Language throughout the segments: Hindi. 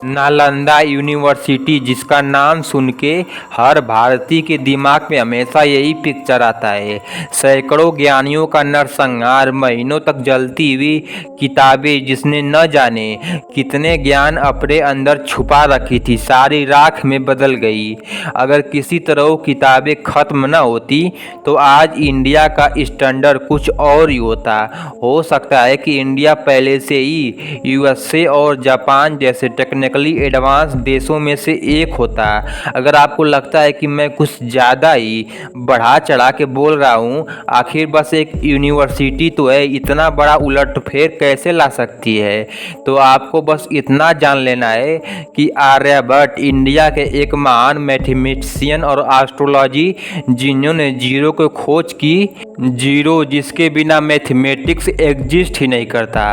नालंदा यूनिवर्सिटी, जिसका नाम सुन के हर भारतीय के दिमाग में हमेशा यही पिक्चर आता है। सैकड़ों ज्ञानियों का नरसंहार, महीनों तक जलती हुई किताबें जिसने न जाने कितने ज्ञान अपने अंदर छुपा रखी थी, सारी राख में बदल गई। अगर किसी तरह वो किताबें खत्म न होती तो आज इंडिया का स्टैंडर्ड कुछ और ही होता। हो सकता है कि इंडिया पहले से ही यूएसए और जापान जैसे टेक्निकली एडवांस देशों में से एक होता। अगर आपको लगता है कि मैं कुछ ज़्यादा ही बढ़ा चढ़ा के बोल रहा हूँ, आखिर बस एक यूनिवर्सिटी तो है, इतना बड़ा उलटफेर कैसे ला सकती है? तो आपको बस इतना जान लेना है कि आर्यभट्ट इंडिया के एक महान मैथमेटिशियन और एस्ट्रोलॉजी जिन्होंने जीरो को खोज की, जीरो जिसके बिना मैथमेटिक्स एग्जिस्ट ही नहीं करता,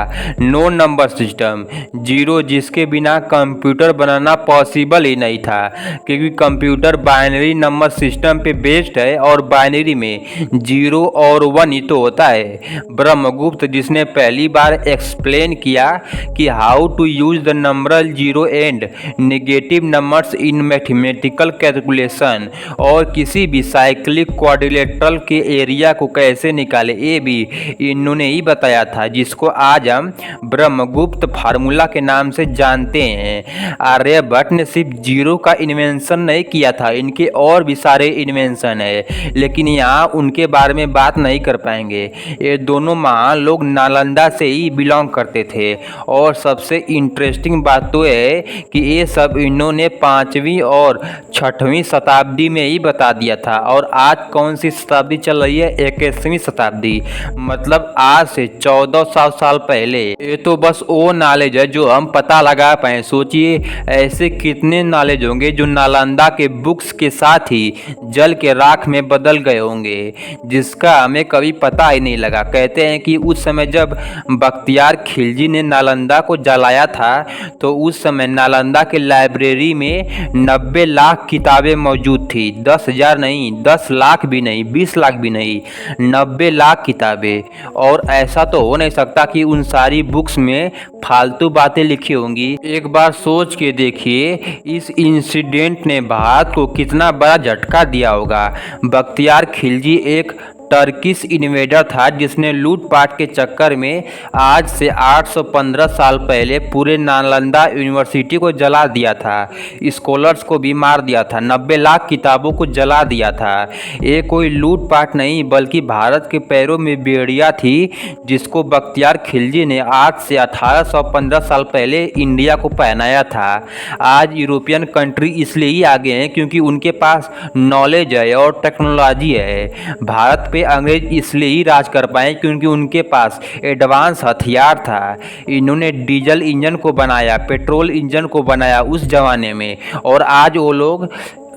नो नंबर सिस्टम, जीरो जिसके बिना कंप्यूटर बनाना पॉसिबल ही नहीं था, क्योंकि कंप्यूटर बाइनरी नंबर सिस्टम पे बेस्ड है और बाइनरी में जीरो और वन ही तो होता है। ब्रह्मगुप्त जिसने पहली बार एक्सप्लेन किया कि how to use the numeral zero and negative numbers in mathematical calculation, और किसी भी साइक्लिक क्वाड्रिलेटरल के एरिया को कैसे निकाले, ये भी इन्होंने ही बताया था, जिसको आज हम ब्रह्मगुप्त फार्मूला के नाम से जानते हैं। आर्यभट्ट ने सिर्फ जीरो का इन्वेंशन नहीं किया था, इनके और भी सारे इन्वेंशन है, लेकिन यहाँ उनके बारे में बात नहीं कर पाएंगे। ये दोनों महान लोग नालंदा से ही बिलोंग करते थे, और सबसे इंटरेस्टिंग बात तो है कि ये सब इन्होंने 5वीं और 6वीं शताब्दी में ही बता दिया था। और आज कौन सी शताब्दी चल रही है? 21वीं शताब्दी, मतलब आज से 1400 साल पहले। ये तो बस वो नॉलेज है जो हम पता लगा पाए। सोचिए ऐसे कितने नॉलेज होंगे जो नालंदा के बुक्स के साथ ही जल के राख में बदल गए होंगे, जिसका हमें कभी पता ही नहीं लगा। कहते हैं कि उस समय जब बख्तियार खिलजी ने नालंदा को जलाया था तो उस समय नालंदा के लाइब्रेरी में 90 लाख किताबें मौजूद थी। 10,000 नहीं, 10 लाख भी नहीं, 20 लाख भी नहीं, 90 लाख किताबें। और ऐसा तो हो नहीं सकता कि उन सारी बुक्स में फालतू बातें लिखी होंगी। एक बार सोच के देखिए, इस इंसिडेंट ने भारत को कितना बड़ा झटका दिया होगा। बख्तियार खिलजी एक टर्किश इन्वेडर था जिसने लूटपाट के चक्कर में आज से 815 साल पहले पूरे नालंदा यूनिवर्सिटी को जला दिया था, स्कॉलर्स को भी मार दिया था, 90 लाख किताबों को जला दिया था। ये कोई लूटपाट नहीं बल्कि भारत के पैरों में बेड़िया थी, जिसको बख्तियार खिलजी ने आज से 1815 साल पहले इंडिया को पहनाया था। आज यूरोपियन कंट्री इसलिए ही आगे हैं क्योंकि उनके पास नॉलेज है और टेक्नोलॉजी है। भारत अंग्रेज इसलिए ही राज कर पाए क्योंकि उनके पास एडवांस हथियार था। इन्होंने डीजल इंजन को बनाया, पेट्रोल इंजन को बनाया उस जमाने में, और आज वो लोग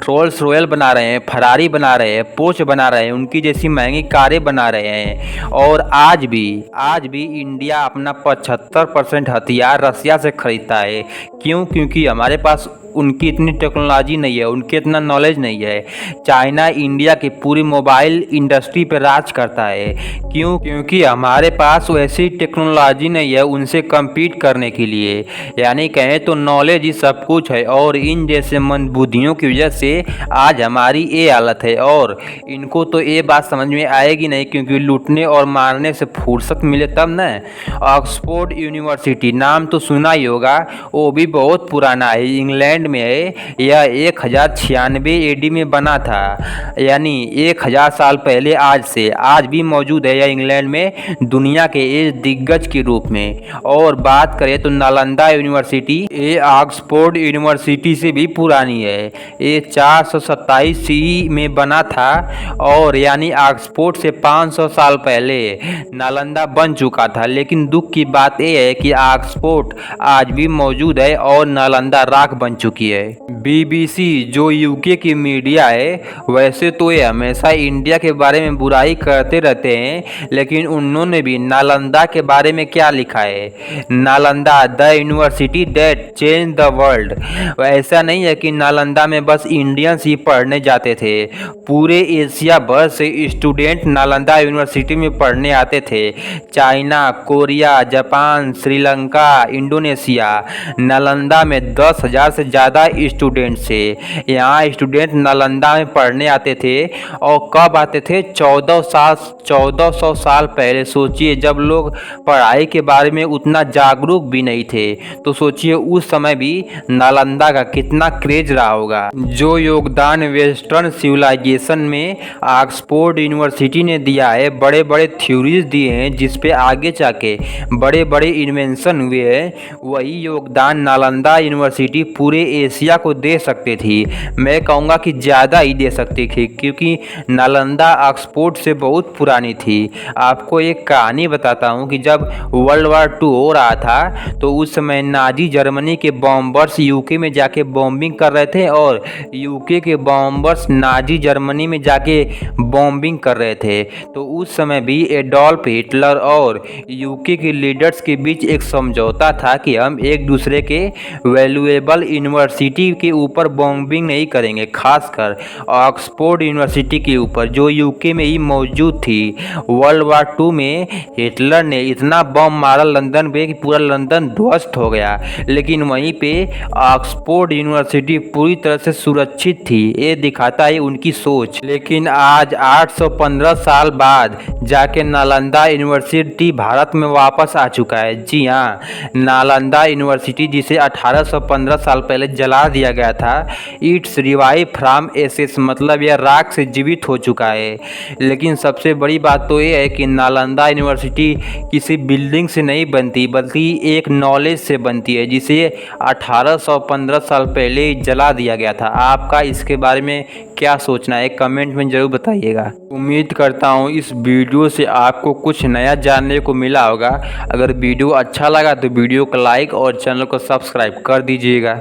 रोल्स रॉयल बना रहे हैं, फरारी बना रहे हैं, पोर्श बना रहे हैं, उनकी जैसी महंगी कारें बना रहे हैं। और आज भी इंडिया अपना 75% हथियार रसिया से खरीदता है। क्यों? क्योंकि हमारे पास उनकी इतनी टेक्नोलॉजी नहीं है, उनके इतना नॉलेज नहीं है। चाइना इंडिया की पूरी मोबाइल इंडस्ट्री पर राज करता है। क्यों? क्योंकि हमारे पास वैसी टेक्नोलॉजी नहीं है उनसे कम्पीट करने के लिए। यानी कहें तो नॉलेज ही सब कुछ है, और इन जैसे मंदबुद्धियों की वजह से आज हमारी ये हालत है। और इनको तो ये बात समझ में आएगी नहीं, क्योंकि लूटने और मारने से फुर्सत मिले तब न। ऑक्सफोर्ड यूनिवर्सिटी नाम तो सुना ही होगा, वो भी बहुत पुराना है, इंग्लैंड में है। यह 1096 एडी में बना था, यानी 1000 साल पहले आज भी मौजूद है यह इंग्लैंड में, दुनिया के एक दिग्गज के रूप में। और बात करें तो नालंदा यूनिवर्सिटी ये ऑक्सफोर्ड यूनिवर्सिटी से भी पुरानी है। ये 427 सी में बना था, और यानी ऑक्सफोर्ड से 500 साल पहले नालंदा बन चुका था। लेकिन दुख की बात यह है कि ऑक्सफोर्ड आज भी मौजूद है और नालंदा राख बन चुका चुकी है। BBC जो यूके की मीडिया है, वैसे तो ये हमेशा इंडिया के बारे में बुराई करते रहते हैं, लेकिन उन्होंने भी नालंदा के बारे में क्या लिखा है, Nalanda the university that change the world. ऐसा नहीं है कि नालंदा में बस इंडियंस ही पढ़ने जाते थे, पूरे एशिया भर से स्टूडेंट नालंदा यूनिवर्सिटी में पढ़ने आते थे। China, Korea, Japan, Sri Lanka, Indonesia, Nalanda में 10,000 से ज़्यादा स्टूडेंट्स थे। यहाँ स्टूडेंट नालंदा में पढ़ने आते थे और कब आते थे, 1400 साल पहले। सोचिए, जब लोग पढ़ाई के बारे में उतना जागरूक भी नहीं थे, तो सोचिए उस समय भी नालंदा का कितना क्रेज रहा होगा। जो योगदान वेस्टर्न सिविलाइजेशन में ऑक्सफोर्ड यूनिवर्सिटी ने दिया है, बड़े बड़े थ्योरीज दिए हैं जिस पे आगे जाके बड़े बड़े इन्वेंशन हुए हैं, वही योगदान नालंदा यूनिवर्सिटी पूरे एशिया को दे सकती थी। मैं कहूँगा कि ज़्यादा ही दे सकती थी, क्योंकि नालंदा ऑक्सफोर्ड से बहुत पुरानी थी। आपको एक कहानी बताता हूँ कि जब वर्ल्ड वार 2 हो रहा था, तो उस समय नाजी जर्मनी के बॉम्बर्स यूके में जाके बॉम्बिंग कर रहे थे और यूके के बॉम्बर्स नाजी जर्मनी में जाके बॉम्बिंग कर रहे थे। तो उस समय भी एडोल्फ हिटलर और यूके के लीडर्स के बीच एक समझौता था कि हम एक दूसरे के वैल्यूएबल यूनिवर्सिटी के ऊपर बॉम्बिंग नहीं करेंगे, खासकर ऑक्सफोर्ड यूनिवर्सिटी के ऊपर जो यूके में ही मौजूद थी। वर्ल्ड वार 2 में हिटलर ने इतना बम मारा लंदन पे कि पूरा लंदन ध्वस्त हो गया, लेकिन वहीं पे ऑक्सफोर्ड यूनिवर्सिटी पूरी तरह से सुरक्षित थी। ये दिखाता है उनकी सोच। लेकिन आज 815 साल बाद जाके नालंदा यूनिवर्सिटी भारत में वापस आ चुका है। जी हाँ, नालंदा यूनिवर्सिटी जिसे 1815 साल पहले जला दिया गया था, इट्स रिवाइव फ्रॉम एसेस, मतलब यह राख से जीवित हो चुका है। लेकिन सबसे बड़ी बात तो ये है कि नालंदा यूनिवर्सिटी किसी बिल्डिंग से नहीं बनती, बल्कि एक नॉलेज से बनती है, जिसे 1815 साल पहले जला दिया गया था। आपका इसके बारे में क्या सोचना है, कमेंट में ज़रूर बताइएगा। उम्मीद करता हूँ इस वीडियो से आपको कुछ नया जानने को मिला होगा। अगर वीडियो अच्छा लगा तो वीडियो को लाइक और चैनल को सब्सक्राइब कर दीजिएगा।